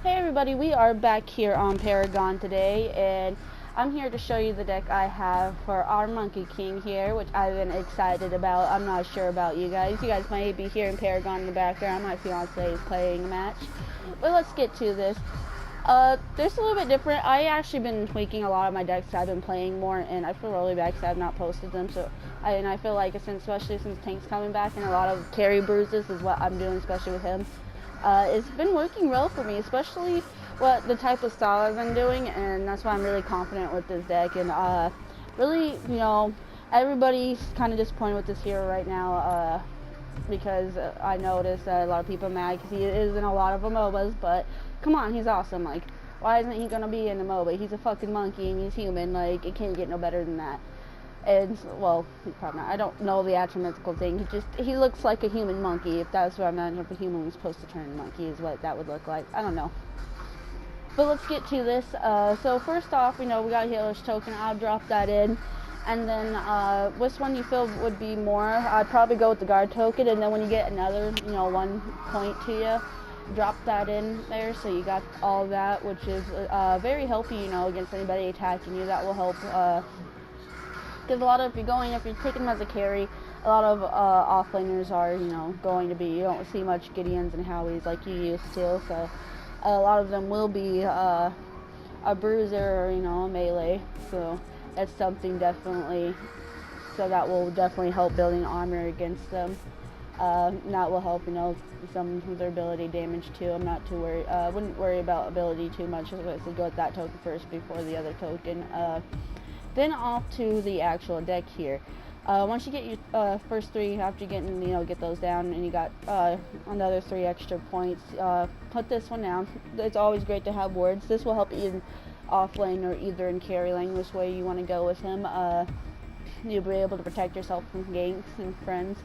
Hey everybody, we are back here on Paragon today, and I'm here to show you the deck I have for our Monkey King here, which I've been excited about. I'm not sure about you guys. You guys might be hearing Paragon in the background. My fiance is playing a match. But let's get to this. There's a little bit different. I actually been tweaking a lot of my decks. I've been playing more, and I feel really bad because I've not posted them. I feel like, especially since Tank's coming back, and a lot of carry bruises is what I'm doing, especially with him. It's been working well for me, especially what the type of style I've been doing, and that's why I'm really confident with this deck. And really, everybody's kind of disappointed with this hero right now because I noticed that a lot of people are mad because he is in a lot of MOBAs, but come on, he's awesome. Like, why isn't he gonna be in a MOBA? He's a fucking monkey and he's human. Like, it can't get no better than that. And, well, probably not. I don't know the astronomical thing. He looks like a human monkey. If that's what I imagine if a human was supposed to turn monkey is what that would look like. I don't know. But let's get to this. So first off, we got a healer's token. I'll drop that in. And then, which one you feel would be more? I'd probably go with the guard token. And then when you get another, 1 point to you, drop that in there. So you got all that, which is very helpful, against anybody attacking you. That will help, because a lot of, if you're taking them as a carry, a lot of offlaners are, going to be, you don't see much Gideons and Howies like you used to, so a lot of them will be a bruiser or, a melee, so that's something definitely, so that will definitely help building armor against them. And that will help, some of their ability damage too. I'm not too worried, wouldn't worry about ability too much, so go with that token first before the other token. Then off to the actual deck here. Once you get your first 3, after you get those down, and you got another 3 extra points, put this one down. It's always great to have wards. This will help you in off lane or either in carry lane, which way you want to go with him. You'll be able to protect yourself from ganks and friends.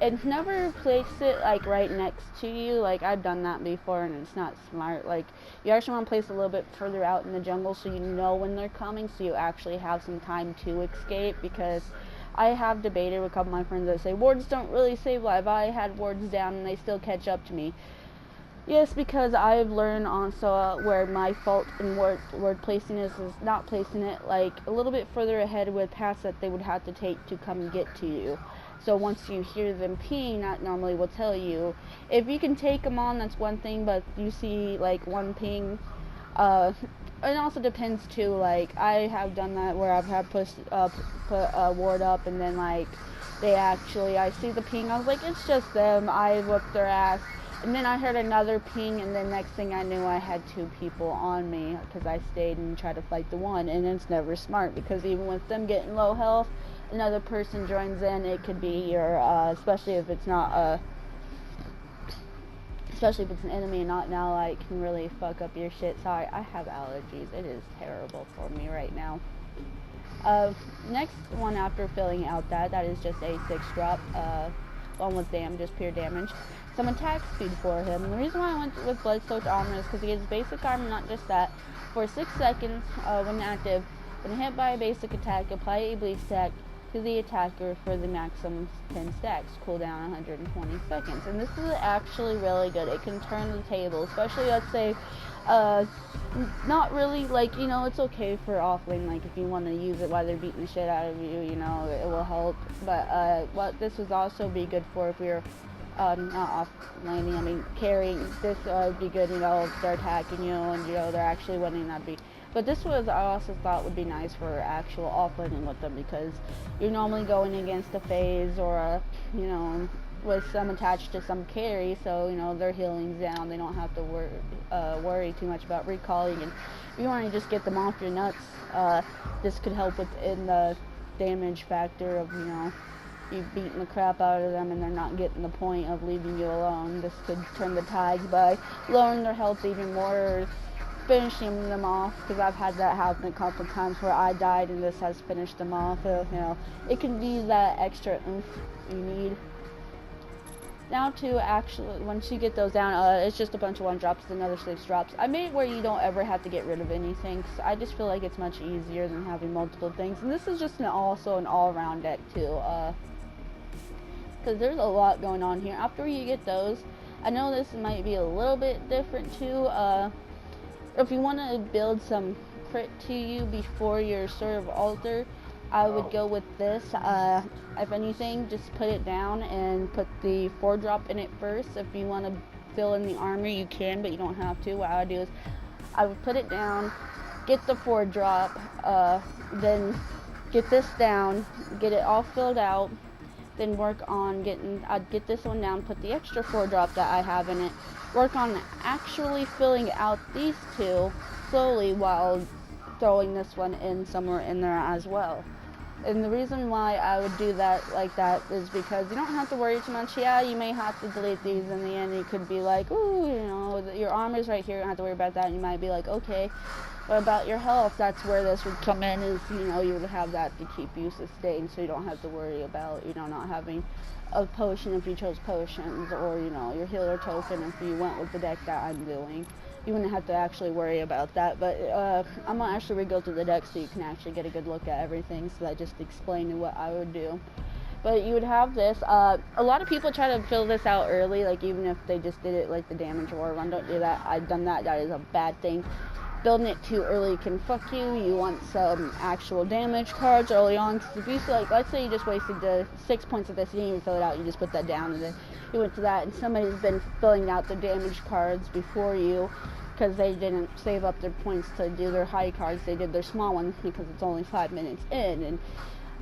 And never place it like right next to you. Like, I've done that before and it's not smart. Like, you actually want to place it a little bit further out in the jungle so you know when they're coming, so you actually have some time to escape. Because I have debated with a couple of my friends that say wards don't really save life. I had wards down and they still catch up to me. Yes, because I've learned also where my fault in word placing is not placing it like a little bit further ahead with paths that they would have to take to come and get to you. So once you hear them ping, that normally will tell you. If you can take them on, that's one thing, but you see like one ping, it also depends too. Like, I have done that where I've had put a ward up, and then like I see the ping, I was like, it's just them. I whooped their ass. And then I heard another ping, and then next thing I knew, I had 2 people on me because I stayed and tried to fight the one. And it's never smart, because even with them getting low health, another person joins in. It could be your, especially if it's not especially if it's an enemy and not an ally, it can really fuck up your shit. Sorry, I have allergies. It is terrible for me right now. Next one after filling out that is just a 6 drop. One with just pure damage. Some attack speed for him. And the reason why I went with Bloodsoaked Armor is because he gets basic armor, not just that. For 6 seconds, when active, when hit by a basic attack, apply a bleed stack to the attacker for the maximum 10 stacks. Cooldown 120 seconds. And this is actually really good. It can turn the table, especially, let's say, not really, like, it's okay for offlane, like, if you want to use it while they're beating the shit out of you, it will help. But what this would also be good for if you're not off laning, carrying, this would be good, if they're attacking you and, they're actually winning, that'd be. But this was, I also thought would be nice for actual offlaning with them, because you're normally going against a phase or a, with some attached to some carry, so their healing's down. They don't have to worry too much about recalling, and if you want to just get them off your nuts, this could help in the damage factor of you've beaten the crap out of them and they're not getting the point of leaving you alone. This could turn the tides by lowering their health even more, or finishing them off, because I've had that happen a couple times where I died and this has finished them off. It can be that extra oomph you need. Now to actually, once you get those down, it's just a bunch of 1 drops, another 6 drops. I made it where you don't ever have to get rid of anything, so I just feel like it's much easier than having multiple things. And this is just also an all-around deck too, because there's a lot going on here. After you get those, I know this might be a little bit different too, if you want to build some crit to you before your Sword of Altar, I would go with this. If anything, just put it down and put the 4-drop in it first. If you want to fill in the armor, you can, but you don't have to. What I would do is I would put it down, get the 4-drop, then get this down, get it all filled out, then work on I'd get this one down, put the extra 4-drop that I have in it, work on actually filling out these two slowly while throwing this one in somewhere in there as well. And the reason why I would do that like that is because you don't have to worry too much. Yeah, you may have to delete these in the end. You could be like, ooh, you know, your armor's right here. You don't have to worry about that. And you might be like, okay, what about your health? That's where this would come in, is, you know, you would have that to keep you sustained, so you don't have to worry about, you know, not having a potion if you chose potions, or, you know, your healer token if you went with the deck that I'm doing. You wouldn't have to actually worry about that, but I'm going to actually re-go through the deck so you can actually get a good look at everything, so I just explained what I would do. But you would have this. A lot of people try to fill this out early, like even if they just did it like the damage war run. Don't do that. I've done that. That is a bad thing. Building it too early can fuck you. You want some actual damage cards early on. Because if you like, let's say you just wasted the 6 points of this, you didn't even fill it out. You just put that down, and then you went to that, and somebody's been filling out the damage cards before you because they didn't save up their points to do their high cards. They did their small ones because it's only 5 minutes in, and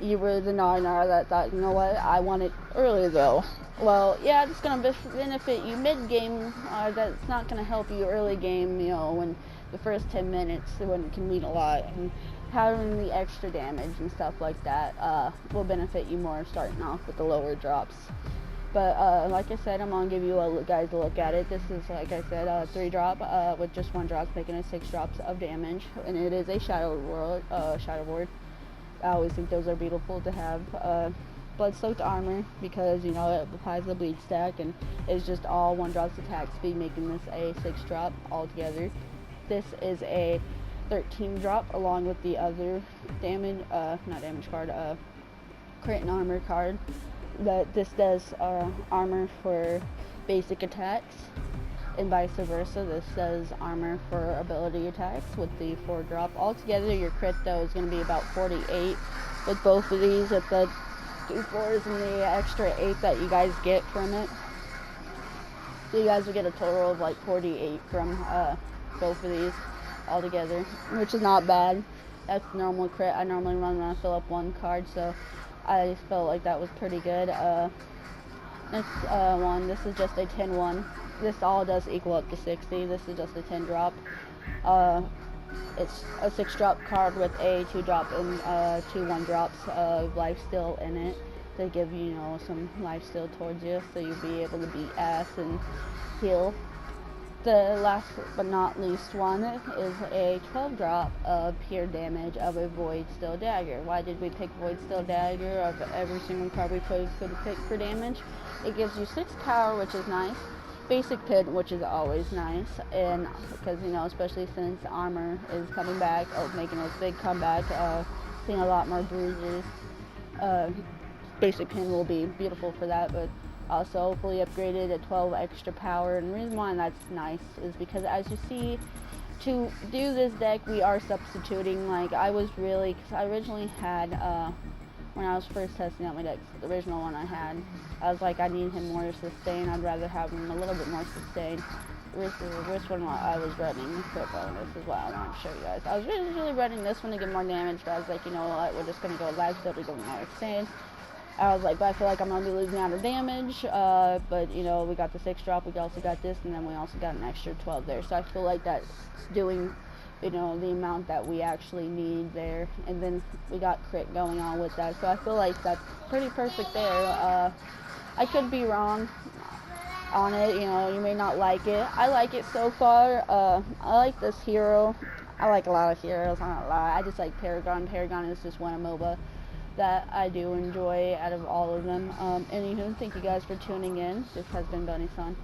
you were the nar that thought, you know what, I want it early though. Well, yeah, it's going to benefit you mid-game. That's not going to help you early game, you know, when the first 10 minutes, when it can mean a lot. And having the extra damage and stuff like that will benefit you more starting off with the lower drops. But like I said, I'm going to give you guys a look at it. This is, like I said, a 3-drop with just 1 drop, making it 6 drops of damage. And it is a Shadow Ward. I always think those are beautiful to have. Blood-soaked armor, because, you know, it applies the bleed stack, and it's just all 1-drop attack speed, making this a 6-drop altogether. This is a 13-drop along with the other damage, not damage card, crit and armor card. But this does armor for basic attacks, and vice versa. This does armor for ability attacks with the 4-drop. Altogether, your crit though is going to be about 48 with both of these, with the 2 4s and the extra 8 that you guys get from it. So you guys will get a total of like 48 from both of these altogether, which is not bad. That's normal crit. I normally run when I fill up 1 card, so I felt like that was pretty good. Next one, this is just a 10-1. This all does equal up to 60. This is just a 10-drop. It's a 6-drop card with a 2-drop and 2 1-drops of lifesteal in it to give you, you know, some lifesteal towards you, so you'll be able to beat ass and heal. The last but not least one is a 12-drop of pure damage of a Void Steel Dagger. Why did we pick Void Steel Dagger of every single card we could pick for damage? It gives you 6 power, which is nice. Basic pin, which is always nice, and because, you know, especially since armor is coming back, making a big comeback, seeing a lot more bruises, basic pin will be beautiful for that. But also fully upgraded at 12 extra power, and the reason why that's nice is because, as you see, to do this deck we are substituting. Like, I was really, because I originally had when I was first testing out my decks, the original one I had, I was like, I need him more sustained. I'd rather have him a little bit more sustained. This one I was running crit bonus is what I want to show you guys. I was really running this one to get more damage, but I was like, you know what, we're just going to go lifesteal to go more sustained. I was like, but I feel like I'm going to be losing out of damage, but, you know, we got the 6-drop, we also got this, and then we also got an extra 12 there. So I feel like that's doing, you know, the amount that we actually need there, and then we got crit going on with that, so I feel like that's pretty perfect there. I could be wrong on it, you know, you may not like it. I like it so far. I like this hero. I like a lot of heroes, I'm not gonna lie. I just like Paragon. Paragon is just one MOBA that I do enjoy out of all of them. Anywho, thank you guys for tuning in. This has been Bunny Son.